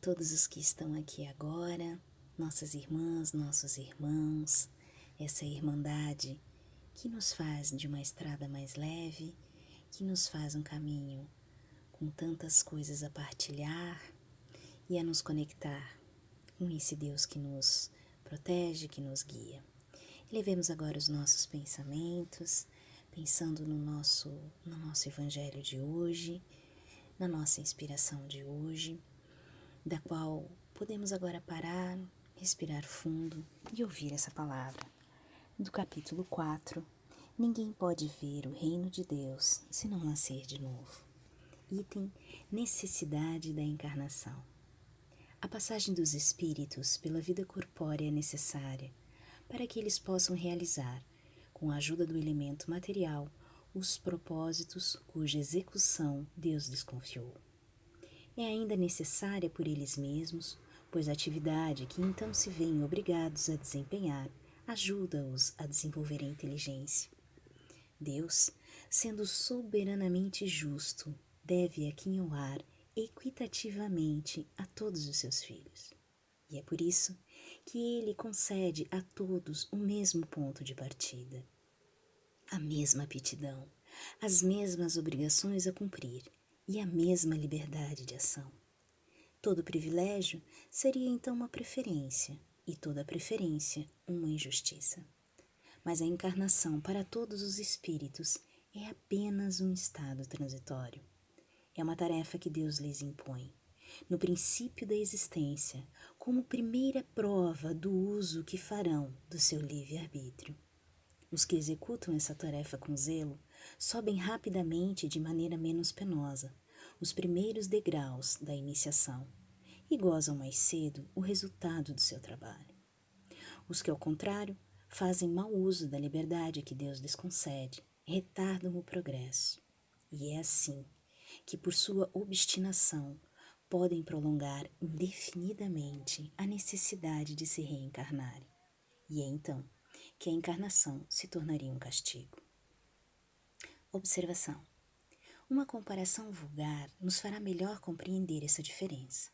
todos os que estão aqui agora, nossas irmãs, nossos irmãos, essa irmandade que nos faz de uma estrada mais leve, que nos faz um caminho com tantas coisas a partilhar e a nos conectar com esse Deus que nos protege, que nos guia. Levemos agora os nossos pensamentos, pensando no nosso evangelho de hoje, na nossa inspiração de hoje, da qual podemos agora parar, respirar fundo e ouvir essa palavra. Do capítulo 4, ninguém pode ver o reino de Deus se não nascer de novo. Item: necessidade da encarnação. A passagem dos espíritos pela vida corpórea é necessária para que eles possam realizar, com a ajuda do elemento material, os propósitos cuja execução Deus desconfiou. É ainda necessária por eles mesmos, pois a atividade que então se veem obrigados a desempenhar ajuda-os a desenvolver a inteligência. Deus, sendo soberanamente justo, deve aquinhoar equitativamente a todos os seus filhos. E é por isso que ele concede a todos o mesmo ponto de partida, a mesma aptidão, as mesmas obrigações a cumprir e a mesma liberdade de ação. Todo privilégio seria então uma preferência, e toda preferência uma injustiça. Mas a encarnação para todos os espíritos é apenas um estado transitório. É uma tarefa que Deus lhes impõe, no princípio da existência, como primeira prova do uso que farão do seu livre-arbítrio. Os que executam essa tarefa com zelo sobem rapidamente e de maneira menos penosa os primeiros degraus da iniciação e gozam mais cedo o resultado do seu trabalho. Os que, ao contrário, fazem mau uso da liberdade que Deus lhes concede, retardam o progresso. E é assim que, por sua obstinação, podem prolongar indefinidamente a necessidade de se reencarnarem. E é então que a encarnação se tornaria um castigo. Observação. Uma comparação vulgar nos fará melhor compreender essa diferença.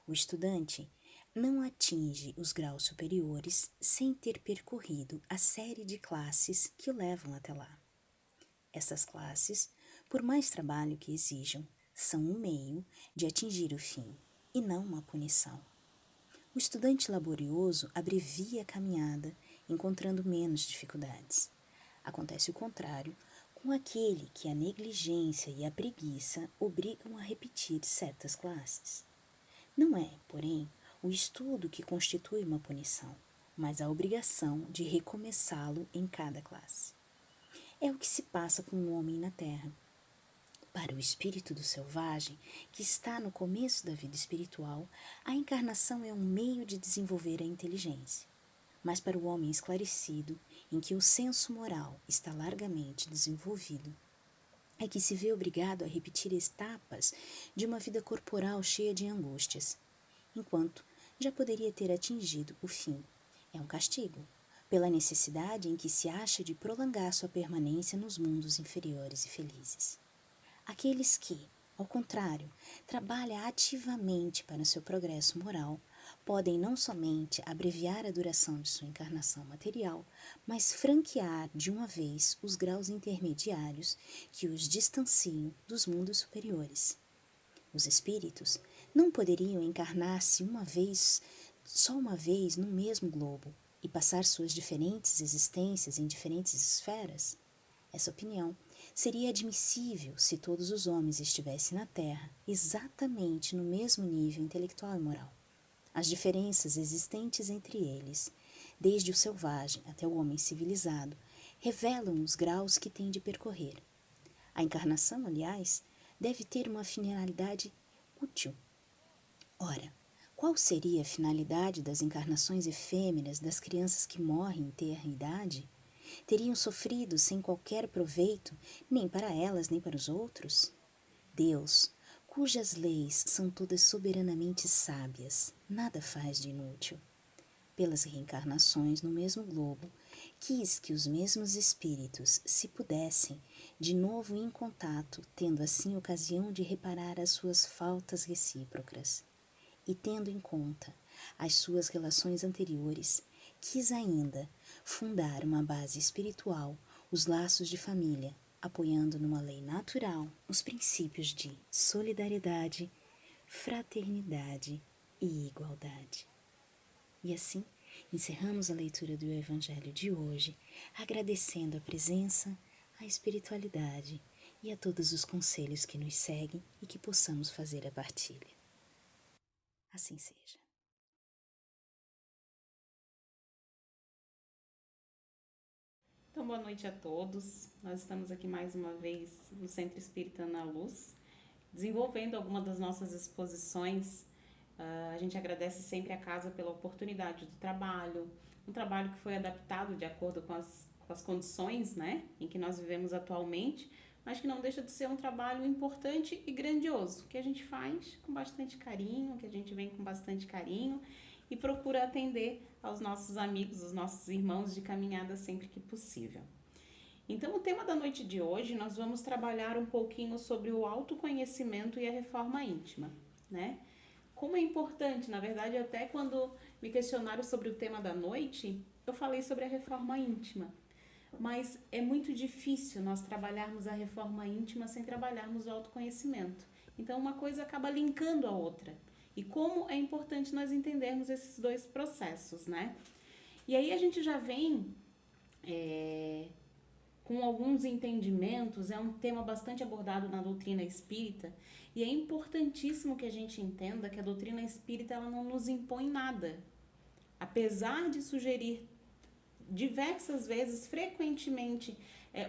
O estudante não atinge os graus superiores sem ter percorrido a série de classes que o levam até lá. Essas classes, por mais trabalho que exijam, são um meio de atingir o fim, e não uma punição. O estudante laborioso abrevia a caminhada, encontrando menos dificuldades. Acontece o contrário com aquele que a negligência e a preguiça obrigam a repetir certas classes. Não é, porém, o estudo que constitui uma punição, mas a obrigação de recomeçá-lo em cada classe. É o que se passa com o homem na Terra. Para o espírito do selvagem, que está no começo da vida espiritual, a encarnação é um meio de desenvolver a inteligência. Mas para o homem esclarecido, em que o senso moral está largamente desenvolvido, é que se vê obrigado a repetir etapas de uma vida corporal cheia de angústias, enquanto já poderia ter atingido o fim. É um castigo, pela necessidade em que se acha de prolongar sua permanência nos mundos inferiores e felizes. Aqueles que, ao contrário, trabalham ativamente para o seu progresso moral, podem não somente abreviar a duração de sua encarnação material, mas franquear de uma vez os graus intermediários que os distanciam dos mundos superiores. Os espíritos não poderiam encarnar-se só uma vez no mesmo globo e passar suas diferentes existências em diferentes esferas? Essa opinião seria admissível se todos os homens estivessem na Terra exatamente no mesmo nível intelectual e moral. As diferenças existentes entre eles, desde o selvagem até o homem civilizado, revelam os graus que tem de percorrer. A encarnação, aliás, deve ter uma finalidade útil. Ora, qual seria a finalidade das encarnações efêmeras das crianças que morrem em tenra idade? Teriam sofrido sem qualquer proveito, nem para elas nem para os outros? Deus, cujas leis são todas soberanamente sábias, nada faz de inútil. Pelas reencarnações no mesmo globo, quis que os mesmos espíritos, se pudessem, de novo em contato, tendo assim ocasião de reparar as suas faltas recíprocas. e, tendo em conta as suas relações anteriores, quis ainda fundar uma base espiritual, os laços de família, apoiando numa lei natural os princípios de solidariedade, fraternidade e igualdade. E assim, encerramos a leitura do Evangelho de hoje, agradecendo a presença, a espiritualidade e a todos os conselhos que nos seguem e que possamos fazer a partilha. Assim seja. Então, boa noite a todos. Nós estamos aqui mais uma vez no Centro Espírita Ana Luz, desenvolvendo alguma das nossas exposições. A gente agradece sempre a casa pela oportunidade do trabalho, um trabalho que foi adaptado de acordo com as condições, né, em que nós vivemos atualmente, mas que não deixa de ser um trabalho importante e grandioso, que a gente faz com bastante carinho, que a gente vem com bastante carinho e procura atender aos nossos amigos, os nossos irmãos de caminhada sempre que possível. Então, o tema da noite de hoje, nós vamos trabalhar um pouquinho sobre o autoconhecimento e a reforma íntima, né? Como é importante, na verdade, até quando me questionaram sobre o tema da noite, eu falei sobre a reforma íntima. Mas é muito difícil nós trabalharmos a reforma íntima sem trabalharmos o autoconhecimento. Então, uma coisa acaba linkando a outra. E como é importante nós entendermos esses dois processos, né? E aí a gente já vem com alguns entendimentos, é um tema bastante abordado na doutrina espírita, e é importantíssimo que a gente entenda que a doutrina espírita ela não nos impõe nada. Apesar de sugerir diversas vezes, frequentemente,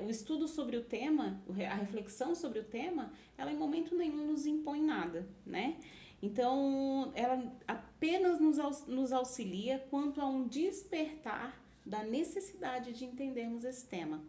o estudo sobre o tema, a reflexão sobre o tema, ela em momento nenhum nos impõe nada, né? Então, ela apenas nos auxilia quanto a um despertar da necessidade de entendermos esse tema.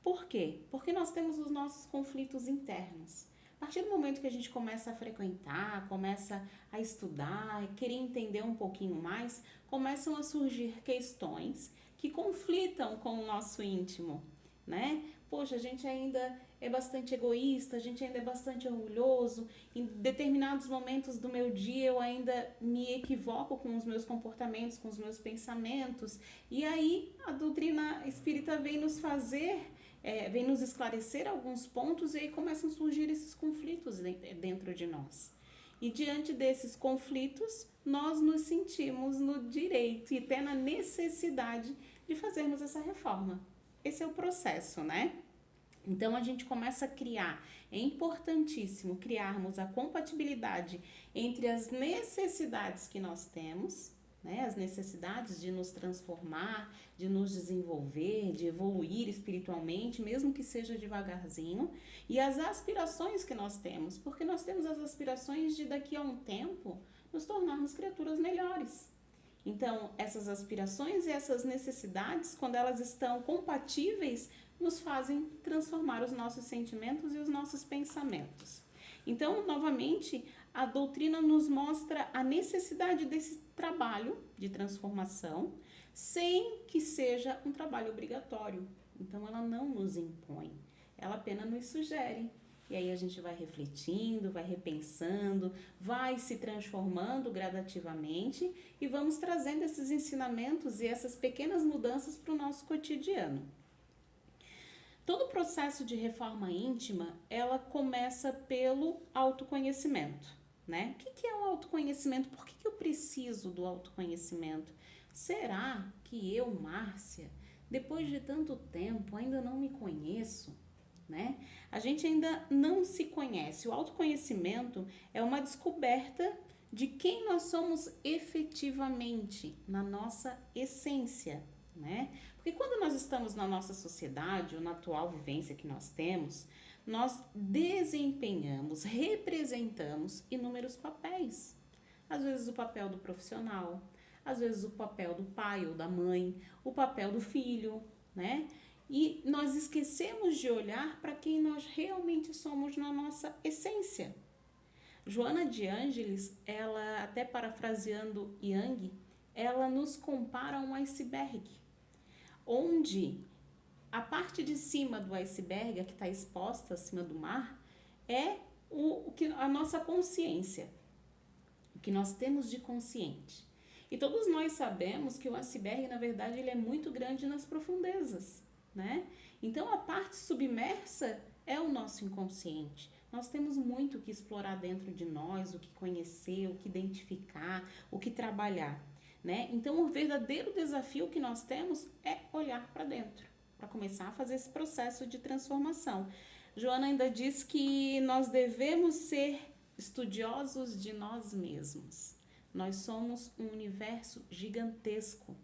Por quê? Porque nós temos os nossos conflitos internos. A partir do momento que a gente começa a frequentar, começa a estudar, querer entender um pouquinho mais, começam a surgir questões que conflitam com o nosso íntimo, né? Poxa, a gente ainda é bastante egoísta, a gente ainda é bastante orgulhoso. Em determinados momentos do meu dia eu ainda me equivoco com os meus comportamentos, com os meus pensamentos. E aí a doutrina espírita vem nos vem nos esclarecer alguns pontos e aí começam a surgir esses conflitos dentro de nós. E diante desses conflitos, nós nos sentimos no direito e até na necessidade de fazermos essa reforma. Esse é o processo, né? Então a gente começa a criar, é importantíssimo criarmos a compatibilidade entre as necessidades que nós temos, né, as necessidades de nos transformar, de nos desenvolver, de evoluir espiritualmente, mesmo que seja devagarzinho, e as aspirações que nós temos, porque nós temos as aspirações de daqui a um tempo nos tornarmos criaturas melhores. Então, essas aspirações e essas necessidades, quando elas estão compatíveis, nos fazem transformar os nossos sentimentos e os nossos pensamentos. Então, novamente, a doutrina nos mostra a necessidade desse trabalho de transformação, sem que seja um trabalho obrigatório. Então, ela não nos impõe, ela apenas nos sugere. E aí a gente vai refletindo, vai repensando, vai se transformando gradativamente e vamos trazendo esses ensinamentos e essas pequenas mudanças para o nosso cotidiano. Todo o processo de reforma íntima, ela começa pelo autoconhecimento, né? O que é o autoconhecimento? Por que eu preciso do autoconhecimento? Será que eu, Márcia, depois de tanto tempo, ainda não me conheço? Né? A gente ainda não se conhece. O autoconhecimento é uma descoberta de quem nós somos efetivamente, na nossa essência, né? Porque quando nós estamos na nossa sociedade, ou na atual vivência que nós temos, nós desempenhamos, representamos inúmeros papéis. Às vezes o papel do profissional, às vezes o papel do pai ou da mãe, o papel do filho, né? E nós esquecemos de olhar para quem nós realmente somos na nossa essência. Joana de Ângeles, ela, até parafraseando Yang, ela nos compara a um iceberg, onde a parte de cima do iceberg, a que está exposta acima do mar, é a nossa consciência. o que nós temos de consciente. E todos nós sabemos que o iceberg, na verdade, ele é muito grande nas profundezas, né? Então, a parte submersa é o nosso inconsciente. Nós temos muito o que explorar dentro de nós, o que conhecer, o que identificar, o que trabalhar, né? Então, o verdadeiro desafio que nós temos é olhar para dentro, para começar a fazer esse processo de transformação. Joana ainda diz que nós devemos ser estudiosos de nós mesmos. Nós somos um universo gigantesco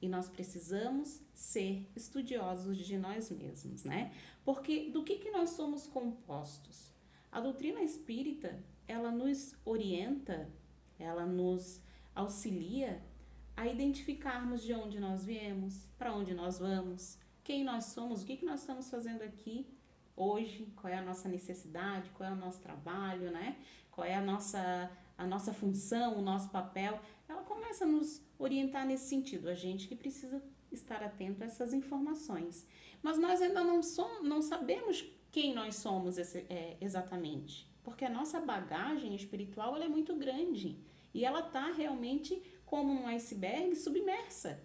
e nós precisamos ser estudiosos de nós mesmos, né? Porque do que nós somos compostos? A doutrina espírita, ela nos orienta, ela nos auxilia a identificarmos de onde nós viemos, para onde nós vamos, quem nós somos, o que nós estamos fazendo aqui hoje, qual é a nossa necessidade, qual é o nosso trabalho, né? Qual é a nossa função, o nosso papel. Ela começa a nos orientar nesse sentido, a gente que precisa estar atento a essas informações. Mas nós ainda não sabemos quem nós somos exatamente, porque a nossa bagagem espiritual ela é muito grande e ela está realmente como um iceberg submersa.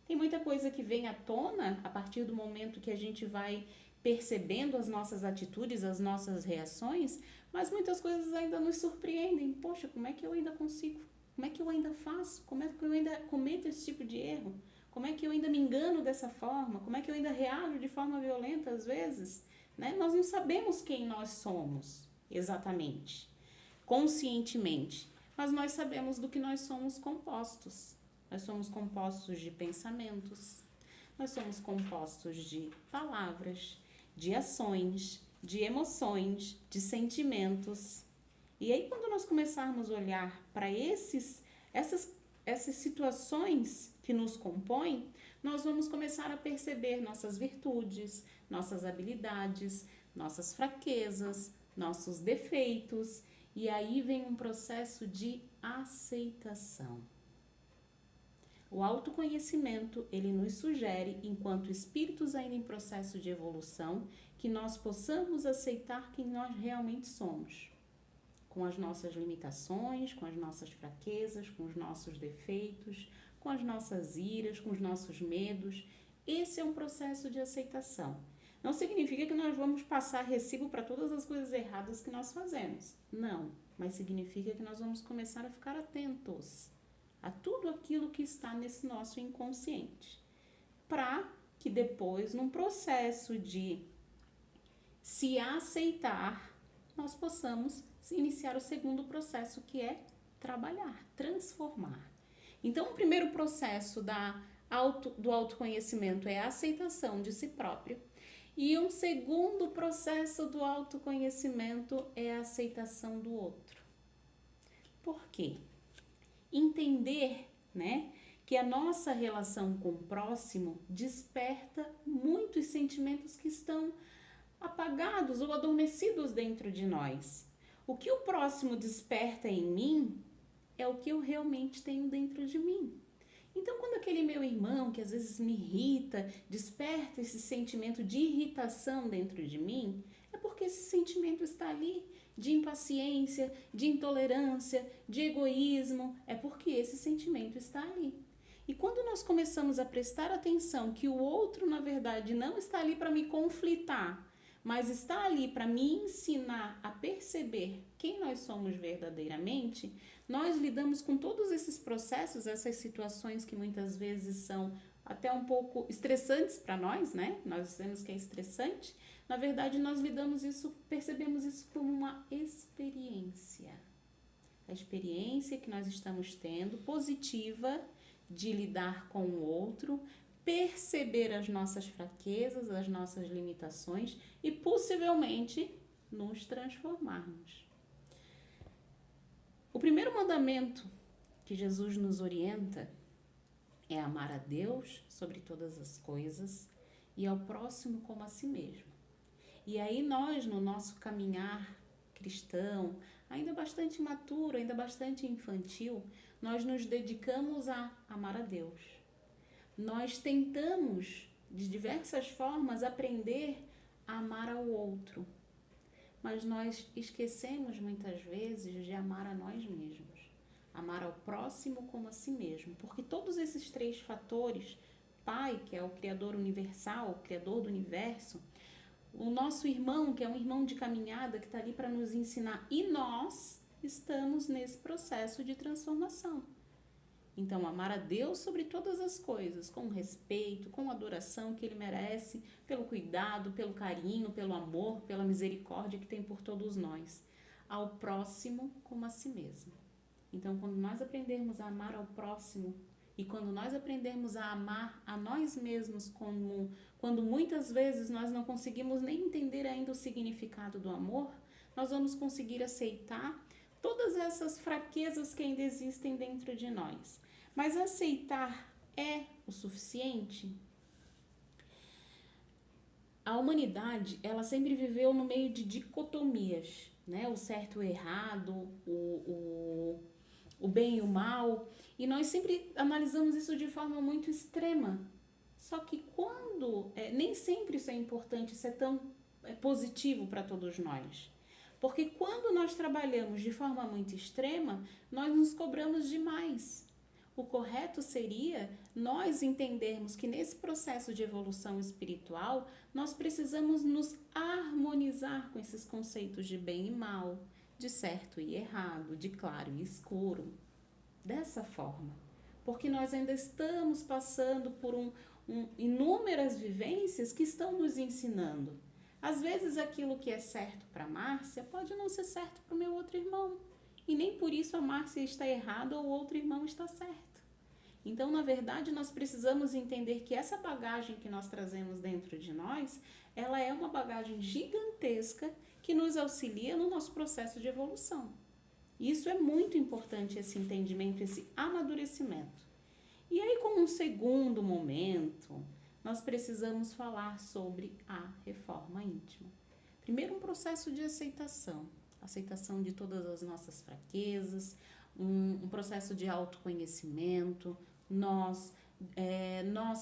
Tem muita coisa que vem à tona a partir do momento que a gente vai percebendo as nossas atitudes, as nossas reações, mas muitas coisas ainda nos surpreendem. Poxa, como é que eu ainda consigo? Como é que eu ainda faço? Como é que eu ainda cometo esse tipo de erro? Como é que eu ainda me engano dessa forma? Como é que eu ainda reajo de forma violenta às vezes? Né? Nós não sabemos quem nós somos exatamente, conscientemente, mas nós sabemos do que nós somos compostos. Nós somos compostos de pensamentos, nós somos compostos de palavras, de ações, de emoções, de sentimentos. E aí, quando nós começarmos a olhar para essas situações que nos compõem, nós vamos começar a perceber nossas virtudes, nossas habilidades, nossas fraquezas, nossos defeitos. E aí vem um processo de aceitação. O autoconhecimento, ele nos sugere, enquanto espíritos ainda em processo de evolução, que nós possamos aceitar quem nós realmente somos, com as nossas limitações, com as nossas fraquezas, com os nossos defeitos, com as nossas iras, com os nossos medos. Esse é um processo de aceitação. Não significa que nós vamos passar recibo para todas as coisas erradas que nós fazemos. Não, mas significa que nós vamos começar a ficar atentos a tudo aquilo que está nesse nosso inconsciente, para que depois, num processo de se aceitar, nós possamos iniciar o segundo processo, que é trabalhar, transformar. Então, o primeiro processo do autoconhecimento é a aceitação de si próprio, e um segundo processo do autoconhecimento é a aceitação do outro. Por quê? Entender, né, que a nossa relação com o próximo desperta muitos sentimentos que estão apagados ou adormecidos dentro de nós. O que o próximo desperta em mim é o que eu realmente tenho dentro de mim. Então, quando aquele meu irmão, que às vezes me irrita, desperta esse sentimento de irritação dentro de mim, é porque esse sentimento está ali, de impaciência, de intolerância, de egoísmo, é porque esse sentimento está ali. E quando nós começamos a prestar atenção que o outro, na verdade, não está ali para me conflitar, mas está ali para me ensinar a perceber quem nós somos verdadeiramente, nós lidamos com todos esses processos, essas situações que muitas vezes são até um pouco estressantes para nós, né? Nós dizemos que é estressante. Na verdade, nós percebemos isso como uma experiência. A experiência que nós estamos tendo, positiva, de lidar com o outro, perceber as nossas fraquezas, as nossas limitações e possivelmente nos transformarmos. O primeiro mandamento que Jesus nos orienta é amar a Deus sobre todas as coisas e ao próximo como a si mesmo. E aí nós, no nosso caminhar cristão, ainda bastante imaturo, ainda bastante infantil, nós nos dedicamos a amar a Deus. Nós tentamos, de diversas formas, aprender a amar ao outro, mas nós esquecemos muitas vezes de amar a nós mesmos. amar ao próximo como a si mesmo. Porque todos esses três fatores, Pai, que é o Criador universal, o Criador do universo, o nosso irmão, que é um irmão de caminhada, que está ali para nos ensinar, e nós estamos nesse processo de transformação. Então, amar a Deus sobre todas as coisas, com respeito, com adoração que Ele merece, pelo cuidado, pelo carinho, pelo amor, pela misericórdia que tem por todos nós. Ao próximo como a si mesmo. Então, quando nós aprendermos a amar ao próximo e quando nós aprendermos a amar a nós mesmos, quando muitas vezes nós não conseguimos nem entender ainda o significado do amor, nós vamos conseguir aceitar todas essas fraquezas que ainda existem dentro de nós. Mas aceitar é o suficiente? A humanidade, ela sempre viveu no meio de dicotomias, né? O certo e o errado, o bem e o mal, e nós sempre analisamos isso de forma muito extrema. Só que nem sempre isso é importante, isso é tão positivo para todos nós. Porque quando nós trabalhamos de forma muito extrema, nós nos cobramos demais. O correto seria nós entendermos que nesse processo de evolução espiritual, nós precisamos nos harmonizar com esses conceitos de bem e mal, de certo e errado, de claro e escuro. Dessa forma. Porque nós ainda estamos passando por inúmeras vivências que estão nos ensinando. Às vezes aquilo que é certo para a Márcia pode não ser certo para o meu outro irmão. E nem por isso a Márcia está errada ou o outro irmão está certo. Então, na verdade, nós precisamos entender que essa bagagem que nós trazemos dentro de nós, ela é uma bagagem gigantesca que nos auxilia no nosso processo de evolução. Isso é muito importante, esse entendimento, esse amadurecimento. E aí, como um segundo momento, nós precisamos falar sobre a reforma íntima. Primeiro, um processo de aceitação de todas as nossas fraquezas, um processo de autoconhecimento, nós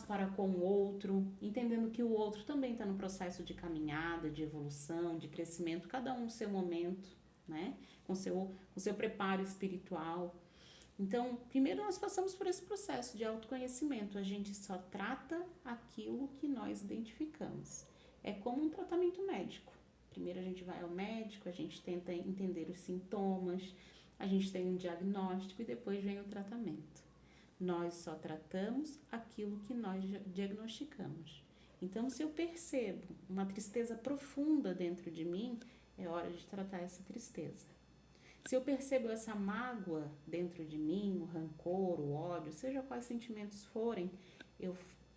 para com o outro, entendendo que o outro também está no processo de caminhada, de evolução, de crescimento, cada um no seu momento, né? Com seu preparo espiritual. Então, primeiro nós passamos por esse processo de autoconhecimento. A gente só trata aquilo que nós identificamos. É como um tratamento médico. Primeiro a gente vai ao médico, a gente tenta entender os sintomas, a gente tem um diagnóstico e depois vem o tratamento. Nós só tratamos aquilo que nós diagnosticamos. Então, se eu percebo uma tristeza profunda dentro de mim, é hora de tratar essa tristeza. Se eu percebo essa mágoa dentro de mim, o rancor, o ódio, seja quais sentimentos forem,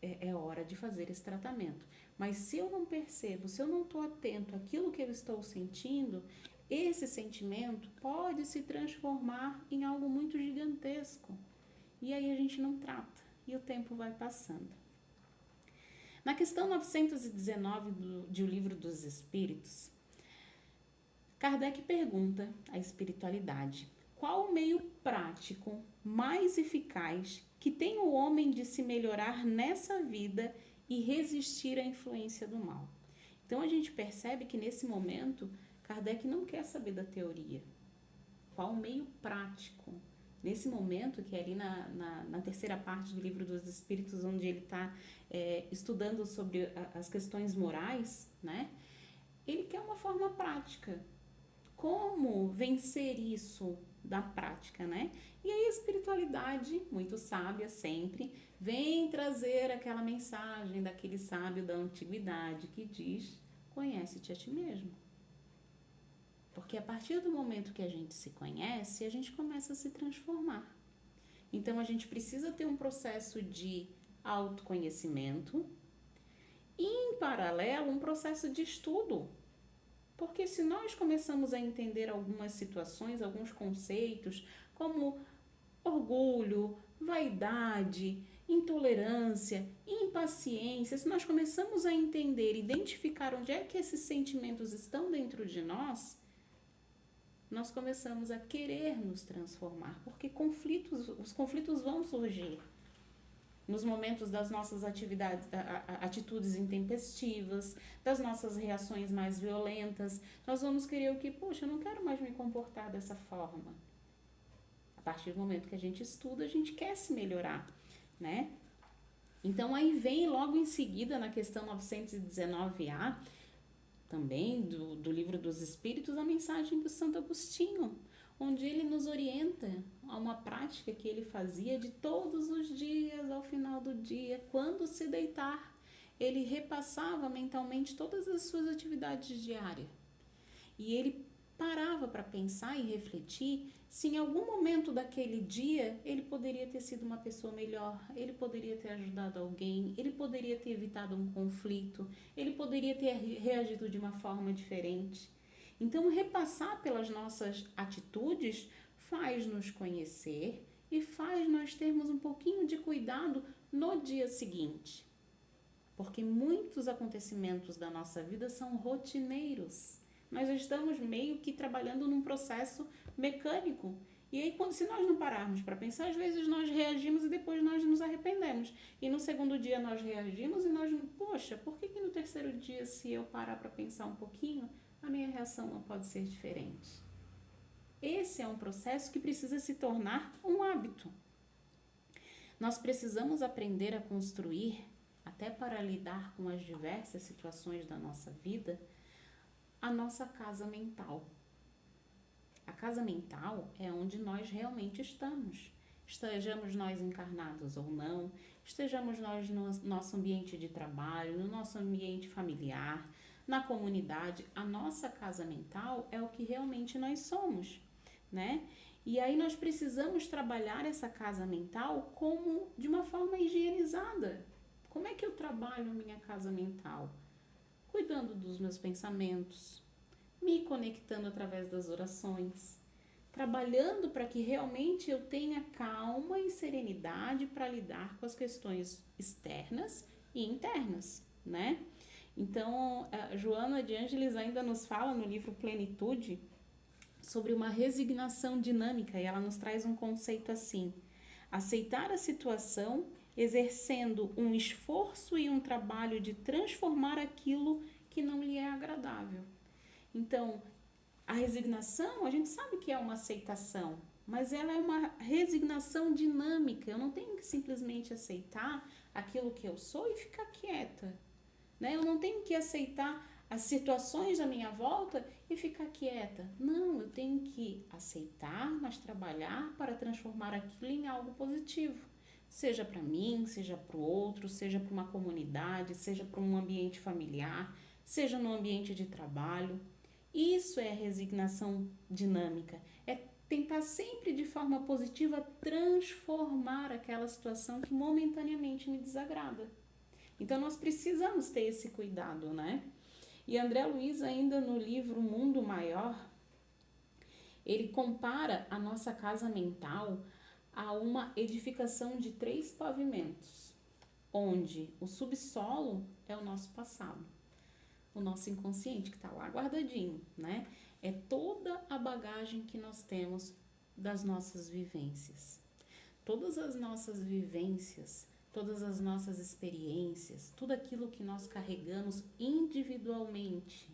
é hora de fazer esse tratamento. Mas se eu não percebo, se eu não estou atento àquilo que eu estou sentindo, esse sentimento pode se transformar em algo muito gigantesco. E aí a gente não trata e o tempo vai passando. Na questão 919 de O Livro dos Espíritos, Kardec pergunta à espiritualidade: qual o meio prático mais eficaz que tem o homem de se melhorar nessa vida e resistir à influência do mal? Então a gente percebe que nesse momento Kardec não quer saber da teoria. Qual o meio prático? Nesse momento, que é ali na terceira parte do Livro dos Espíritos, onde ele está estudando sobre as questões morais, né? Ele quer uma forma prática. Como vencer isso da prática, né? E aí a espiritualidade, muito sábia sempre, vem trazer aquela mensagem daquele sábio da antiguidade que diz: conhece-te a ti mesmo. Porque a partir do momento que a gente se conhece, a gente começa a se transformar. Então, a gente precisa ter um processo de autoconhecimento e, em paralelo, um processo de estudo. Porque se nós começamos a entender algumas situações, alguns conceitos, como orgulho, vaidade, intolerância, impaciência, se nós começamos a entender, identificar onde é que esses sentimentos estão dentro de nós começamos a querer nos transformar, porque os conflitos vão surgir nos momentos das nossas atitudes intempestivas, das nossas reações mais violentas. Nós vamos querer o que? Poxa, eu não quero mais me comportar dessa forma. partir do momento que a gente estuda, a gente quer se melhorar, né? Então, aí vem logo em seguida, na questão 919A, também do Livro dos Espíritos, a mensagem do Santo Agostinho, onde ele nos orienta a uma prática que ele fazia de todos os dias, ao final do dia, quando se deitar, ele repassava mentalmente todas as suas atividades diárias. E ele parava para pensar e refletir se em algum momento daquele dia ele poderia ter sido uma pessoa melhor, ele poderia ter ajudado alguém, ele poderia ter evitado um conflito, ele poderia ter reagido de uma forma diferente. Então, repassar pelas nossas atitudes faz nos conhecer e faz nós termos um pouquinho de cuidado no dia seguinte. Porque muitos acontecimentos da nossa vida são rotineiros. Nós estamos meio que trabalhando num processo mecânico. E aí, se nós não pararmos para pensar, às vezes nós reagimos e depois nós nos arrependemos. E no segundo dia nós reagimos e nós, poxa, por que no terceiro dia, se eu parar para pensar um pouquinho, a minha reação não pode ser diferente? Esse é um processo que precisa se tornar um hábito. Nós precisamos aprender a construir, até para lidar com as diversas situações da nossa vida, a nossa casa mental. A casa mental é onde nós realmente estamos. Estejamos nós encarnados ou não, estejamos nós no nosso ambiente de trabalho, no nosso ambiente familiar, na comunidade, a nossa casa mental é o que realmente nós somos, né? E aí nós precisamos trabalhar essa casa mental como de uma forma higienizada. Como é que eu trabalho a minha casa mental? Cuidando dos meus pensamentos, me conectando através das orações, trabalhando para que realmente eu tenha calma e serenidade para lidar com as questões externas e internas, né? Então, a Joana de Ângeles ainda nos fala no livro Plenitude sobre uma resignação dinâmica, e ela nos traz um conceito assim: aceitar a situação, exercendo um esforço e um trabalho de transformar aquilo que não lhe é agradável. Então, a resignação, a gente sabe que é uma aceitação, mas ela é uma resignação dinâmica. Eu não tenho que simplesmente aceitar aquilo que eu sou e ficar quieta, né? Eu não tenho que aceitar as situações à minha volta e ficar quieta. Não, eu tenho que aceitar, mas trabalhar para transformar aquilo em algo positivo. Seja para mim, seja para o outro, seja para uma comunidade, seja para um ambiente familiar, seja no ambiente de trabalho. Isso é resignação dinâmica, é tentar sempre de forma positiva transformar aquela situação que momentaneamente me desagrada. Então nós precisamos ter esse cuidado, né? E André Luiz, ainda no livro Mundo Maior, ele compara a nossa casa mental a uma edificação de 3 pavimentos, onde o subsolo é o nosso passado, o nosso inconsciente que está lá guardadinho, né? É toda a bagagem que nós temos das nossas vivências. Todas as nossas vivências, todas as nossas experiências, tudo aquilo que nós carregamos individualmente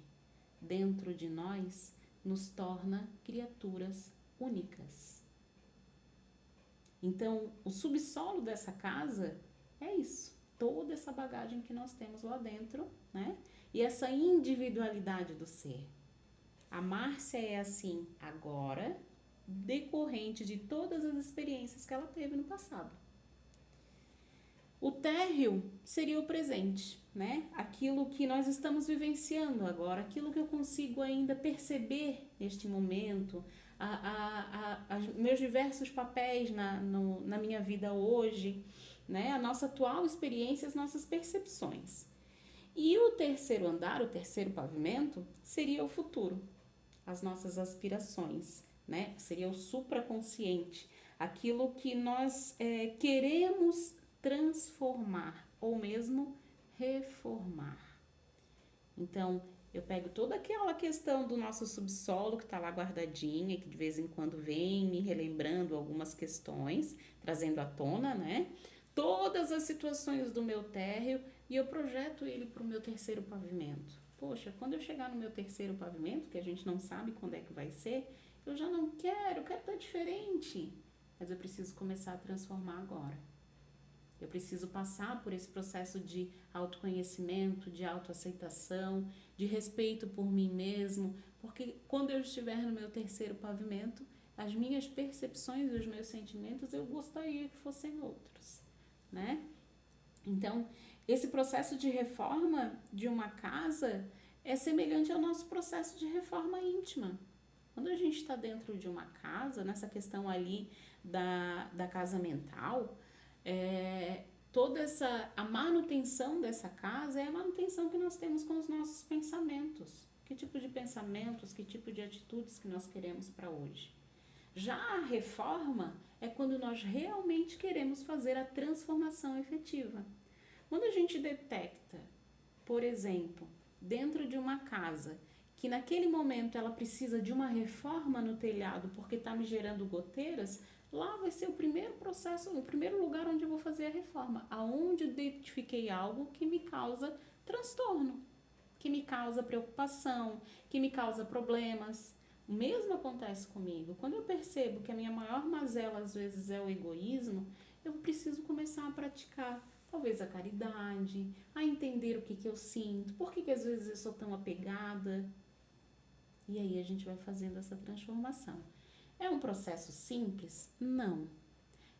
dentro de nós, nos torna criaturas únicas. Então, o subsolo dessa casa é isso, toda essa bagagem que nós temos lá dentro, né? E essa individualidade do ser. A Márcia é assim agora, decorrente de todas as experiências que ela teve no passado. O térreo seria o presente, né? Aquilo que nós estamos vivenciando agora, aquilo que eu consigo ainda perceber neste momento, meus diversos papéis na minha vida hoje, né? A nossa atual experiência, as nossas percepções. E o terceiro andar, o terceiro pavimento, seria o futuro, as nossas aspirações, né? Seria o supraconsciente, aquilo que nós queremos transformar ou mesmo reformar. Então, eu pego toda aquela questão do nosso subsolo que está lá guardadinha, que de vez em quando vem me relembrando algumas questões, trazendo à tona, né? Todas as situações do meu térreo e eu projeto ele para o meu terceiro pavimento. Poxa, quando eu chegar no meu terceiro pavimento, que a gente não sabe quando é que vai ser, eu já não quero, eu quero estar diferente. mas eu preciso começar a transformar agora. Eu preciso passar por esse processo de autoconhecimento, de autoaceitação, de respeito por mim mesmo, porque quando eu estiver no meu terceiro pavimento, as minhas percepções e os meus sentimentos eu gostaria que fossem outros, né? Então, esse processo de reforma de uma casa é semelhante ao nosso processo de reforma íntima. Quando a gente está dentro de uma casa, nessa questão ali da casa mental, toda a manutenção dessa casa é a manutenção que nós temos com os nossos pensamentos. Que tipo de pensamentos, que tipo de atitudes que nós queremos para hoje. Já a reforma é quando nós realmente queremos fazer a transformação efetiva. Quando a gente detecta, por exemplo, dentro de uma casa, que naquele momento ela precisa de uma reforma no telhado porque está me gerando goteiras, lá vai ser o primeiro processo, o primeiro lugar onde eu vou fazer a reforma, aonde eu identifiquei algo que me causa transtorno, que me causa preocupação, que me causa problemas. O mesmo acontece comigo. Quando eu percebo que a minha maior mazela às vezes é o egoísmo, eu preciso começar a praticar talvez a caridade, a entender o que eu sinto, por que às vezes eu sou tão apegada. E aí a gente vai fazendo essa transformação. É um processo simples? Não.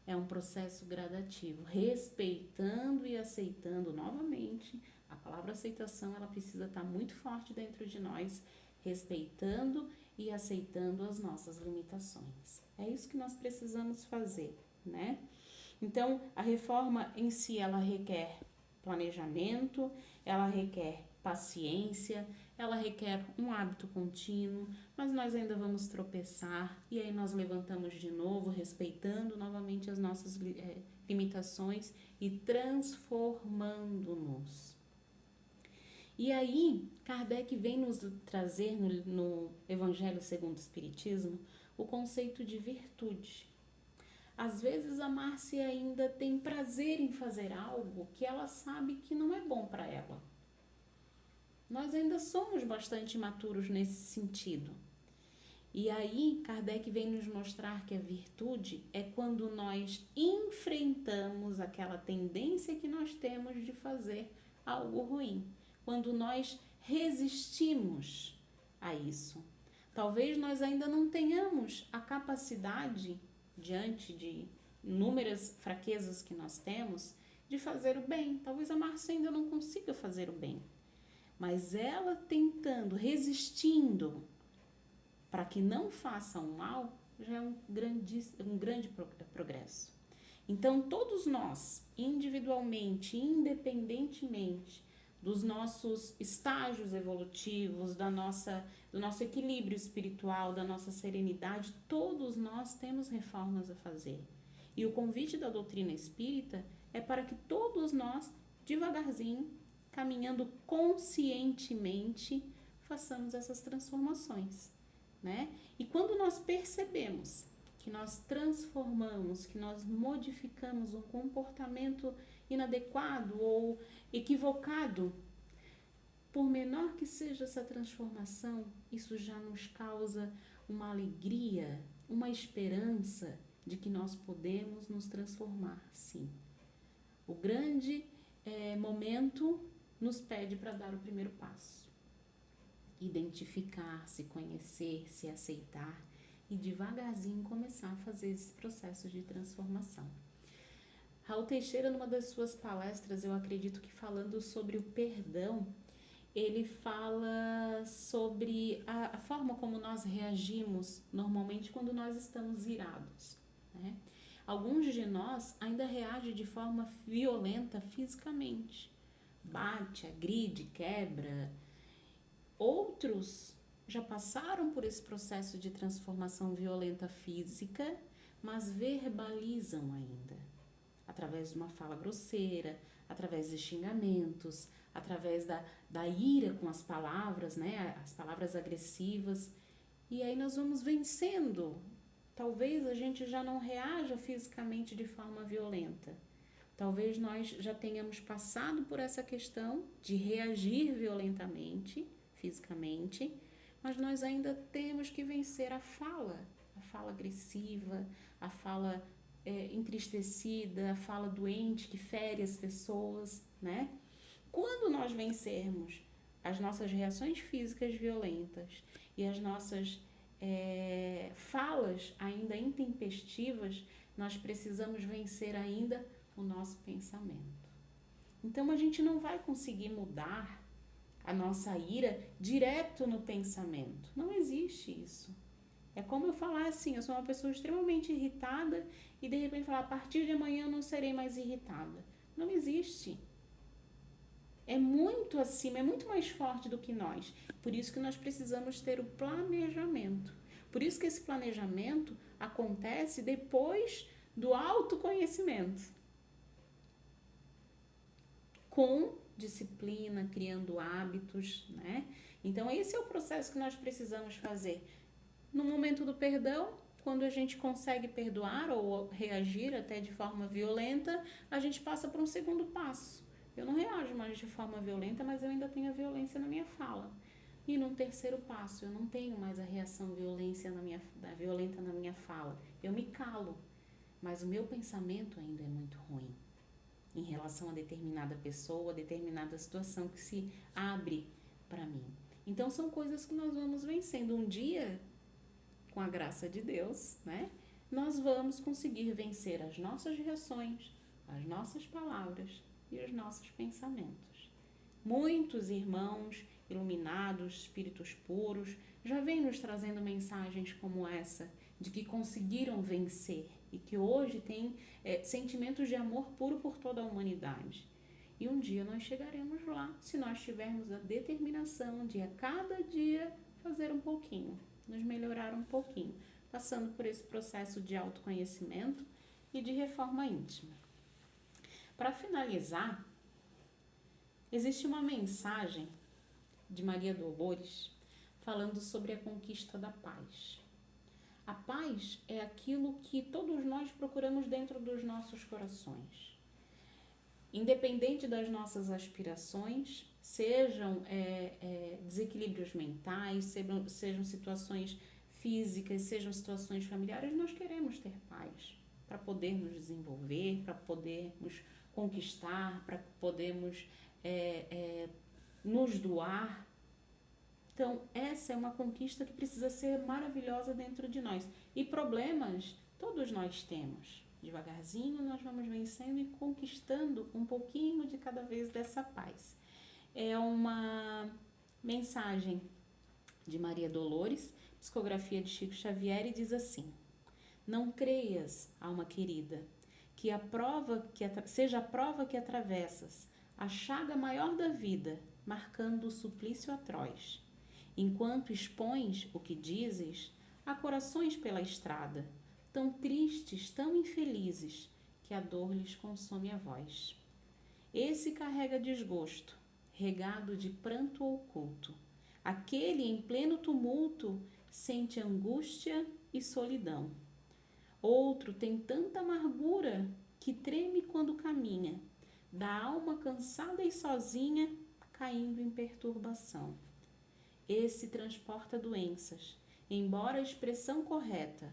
É um processo gradativo, respeitando e aceitando novamente. A palavra aceitação, ela precisa estar muito forte dentro de nós, respeitando e aceitando as nossas limitações. É isso que nós precisamos fazer, né? Então, a reforma em si, ela requer planejamento, ela requer paciência, ela requer um hábito contínuo, mas nós ainda vamos tropeçar e aí nós levantamos de novo, respeitando novamente as nossas limitações e transformando-nos. E aí, Kardec vem nos trazer no Evangelho segundo o Espiritismo o conceito de virtude. Às vezes a Márcia ainda tem prazer em fazer algo que ela sabe que não é bom para ela. Nós ainda somos bastante imaturos nesse sentido. E aí Kardec vem nos mostrar que a virtude é quando nós enfrentamos aquela tendência que nós temos de fazer algo ruim. Quando nós resistimos a isso. Talvez nós ainda não tenhamos a capacidade, diante de inúmeras fraquezas que nós temos, de fazer o bem. Talvez a Márcia ainda não consiga fazer o bem. Mas ela tentando, resistindo para que não faça o mal, já é um grande progresso. Então, todos nós, individualmente, independentemente dos nossos estágios evolutivos, do nosso equilíbrio espiritual, da nossa serenidade, todos nós temos reformas a fazer. E o convite da doutrina espírita é para que todos nós, devagarzinho, caminhando conscientemente, façamos essas transformações, né? E quando nós percebemos que nós transformamos, que nós modificamos um comportamento inadequado ou equivocado, por menor que seja essa transformação, isso já nos causa uma alegria, uma esperança de que nós podemos nos transformar, sim. O grande momento nos pede para dar o primeiro passo. Identificar, se conhecer, se aceitar e devagarzinho começar a fazer esse processo de transformação. Raul Teixeira, numa das suas palestras, eu acredito que falando sobre o perdão, ele fala sobre a forma como nós reagimos normalmente quando nós estamos irados, né? Alguns de nós ainda reagem de forma violenta fisicamente, bate, agride, quebra. Outros já passaram por esse processo de transformação violenta física, mas verbalizam ainda, através de uma fala grosseira, através de xingamentos, através da ira com as palavras, né? As palavras agressivas. E aí nós vamos vencendo. Talvez a gente já não reaja fisicamente de forma violenta. Talvez nós já tenhamos passado por essa questão de reagir violentamente, fisicamente, mas nós ainda temos que vencer a fala agressiva, a fala entristecida, a fala doente que fere as pessoas, né? Quando nós vencermos as nossas reações físicas violentas e as nossas falas ainda intempestivas, nós precisamos vencer ainda o nosso pensamento. Então a gente não vai conseguir mudar a nossa ira direto no pensamento. Não existe isso. É como eu falar assim, eu sou uma pessoa extremamente irritada e de repente falar, a partir de amanhã eu não serei mais irritada. Não existe. É muito acima, é muito mais forte do que nós. Por isso que nós precisamos ter o planejamento. Por isso que esse planejamento acontece depois do autoconhecimento. Com disciplina, criando hábitos, né? Então, esse é o processo que nós precisamos fazer. No momento do perdão, quando a gente consegue perdoar ou reagir até de forma violenta, a gente passa para um segundo passo. Eu não reajo mais de forma violenta, mas eu ainda tenho a violência na minha fala. E num terceiro passo, eu não tenho mais a reação violenta na minha fala. Eu me calo, mas o meu pensamento ainda é muito ruim em relação a determinada pessoa, a determinada situação que se abre para mim. Então, são coisas que nós vamos vencendo. Um dia, com a graça de Deus, né, nós vamos conseguir vencer as nossas reações, as nossas palavras e os nossos pensamentos. Muitos irmãos iluminados, espíritos puros, já vêm nos trazendo mensagens como essa, de que conseguiram vencer e que hoje têm sentimentos de amor puro por toda a humanidade. E um dia nós chegaremos lá, se nós tivermos a determinação de a cada dia fazer um pouquinho, nos melhorar um pouquinho, passando por esse processo de autoconhecimento e de reforma íntima. Para finalizar, existe uma mensagem de Maria Dolores falando sobre a conquista da paz. A paz é aquilo que todos nós procuramos dentro dos nossos corações. Independente das nossas aspirações, sejam desequilíbrios mentais, sejam situações físicas, sejam situações familiares, nós queremos ter paz para poder nos desenvolver, para podermos conquistar, para podermos nos doar. Então, essa é uma conquista que precisa ser maravilhosa dentro de nós. E problemas, todos nós temos. Devagarzinho, nós vamos vencendo e conquistando um pouquinho de cada vez dessa paz. É uma mensagem de Maria Dolores, psicografia de Chico Xavier, e diz assim: não creias, alma querida, que seja a prova que atravessas a chaga maior da vida, marcando o suplício atroz. Enquanto expões o que dizes, há corações pela estrada, tão tristes, tão infelizes, que a dor lhes consome a voz. Esse carrega desgosto, regado de pranto oculto. Aquele em pleno tumulto sente angústia e solidão. Outro tem tanta amargura que treme quando caminha, da alma cansada e sozinha, caindo em perturbação. Esse transporta doenças, embora a expressão correta.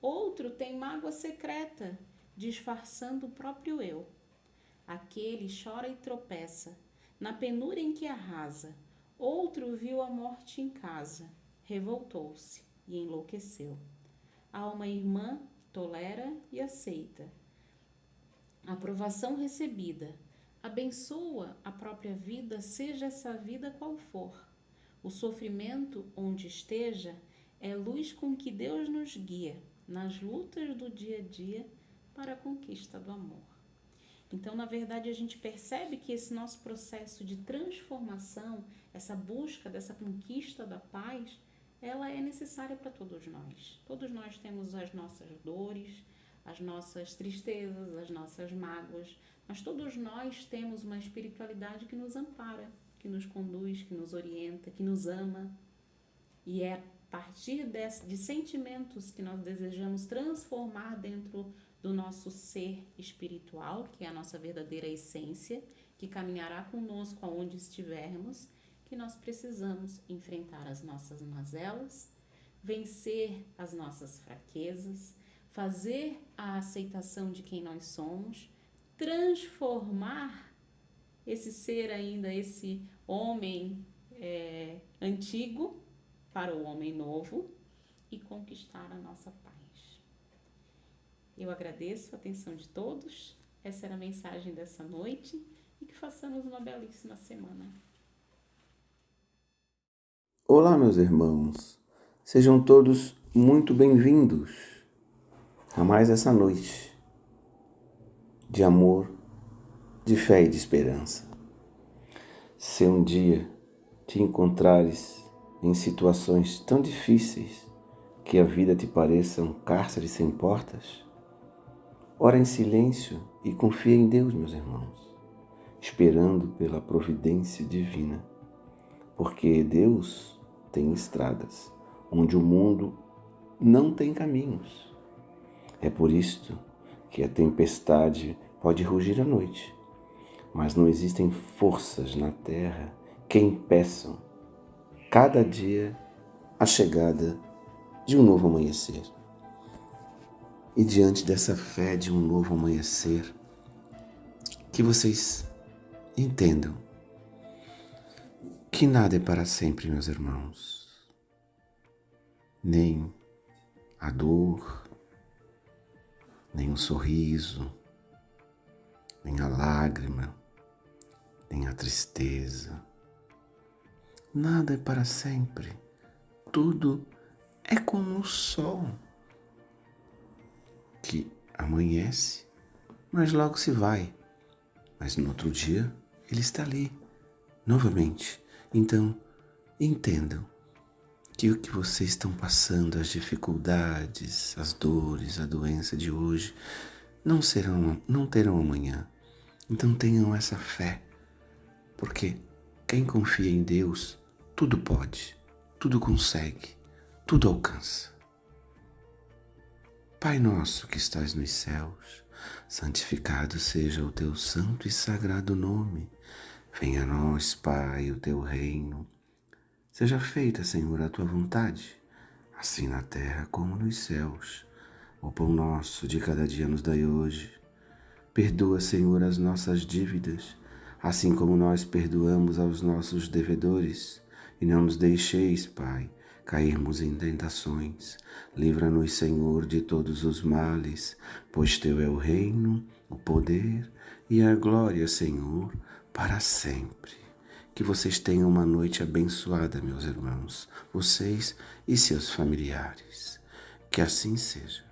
Outro tem mágoa secreta, disfarçando o próprio eu. Aquele chora e tropeça, na penúria em que arrasa. Outro viu a morte em casa, revoltou-se e enlouqueceu. Alma irmã tolera e aceita. Aprovação recebida. Abençoa a própria vida, seja essa vida qual for. O sofrimento, onde esteja, é luz com que Deus nos guia nas lutas do dia a dia para a conquista do amor. Então, na verdade, a gente percebe que esse nosso processo de transformação, essa busca dessa conquista da paz, ela é necessária para todos nós. Todos nós temos as nossas dores, as nossas tristezas, as nossas mágoas, mas todos nós temos uma espiritualidade que nos ampara, que nos conduz, que nos orienta, que nos ama. E é a partir de sentimentos que nós desejamos transformar dentro do nosso ser espiritual, que é a nossa verdadeira essência, que caminhará conosco aonde estivermos, que nós precisamos enfrentar as nossas mazelas, vencer as nossas fraquezas, fazer a aceitação de quem nós somos, transformar esse ser ainda, esse homem antigo para o homem novo e conquistar a nossa paz. Eu agradeço a atenção de todos. Essa era a mensagem dessa noite e que façamos uma belíssima semana. Olá, meus irmãos. Sejam todos muito bem-vindos a mais essa noite de amor, de fé e de esperança. Se um dia te encontrares em situações tão difíceis que a vida te pareça um cárcere sem portas, ora em silêncio e confia em Deus, meus irmãos, esperando pela providência divina, porque Deus tem estradas onde o mundo não tem caminhos. É por isto que a tempestade pode rugir à noite, mas não existem forças na terra que impeçam cada dia a chegada de um novo amanhecer. E diante dessa fé de um novo amanhecer, que vocês entendam que nada é para sempre, meus irmãos. Nem a dor, nem o sorriso, nem a lágrima, nem a tristeza. Nada é para sempre. Tudo é como o sol, que amanhece, mas logo se vai. Mas no outro dia, ele está ali, novamente. Então, entendam que o que vocês estão passando, as dificuldades, as dores, a doença de hoje, não terão amanhã. Então tenham essa fé, porque quem confia em Deus, tudo pode, tudo consegue, tudo alcança. Pai nosso que estás nos céus, santificado seja o teu santo e sagrado nome. Venha a nós, Pai, o teu reino. Seja feita, Senhor, a tua vontade, assim na terra como nos céus. O pão nosso de cada dia nos dai hoje. Perdoa, Senhor, as nossas dívidas, assim como nós perdoamos aos nossos devedores. E não nos deixeis, Pai, cairmos em tentações. Livra-nos, Senhor, de todos os males, pois teu é o reino, o poder e a glória, Senhor, para sempre. Que vocês tenham uma noite abençoada, meus irmãos, vocês e seus familiares. Que assim seja.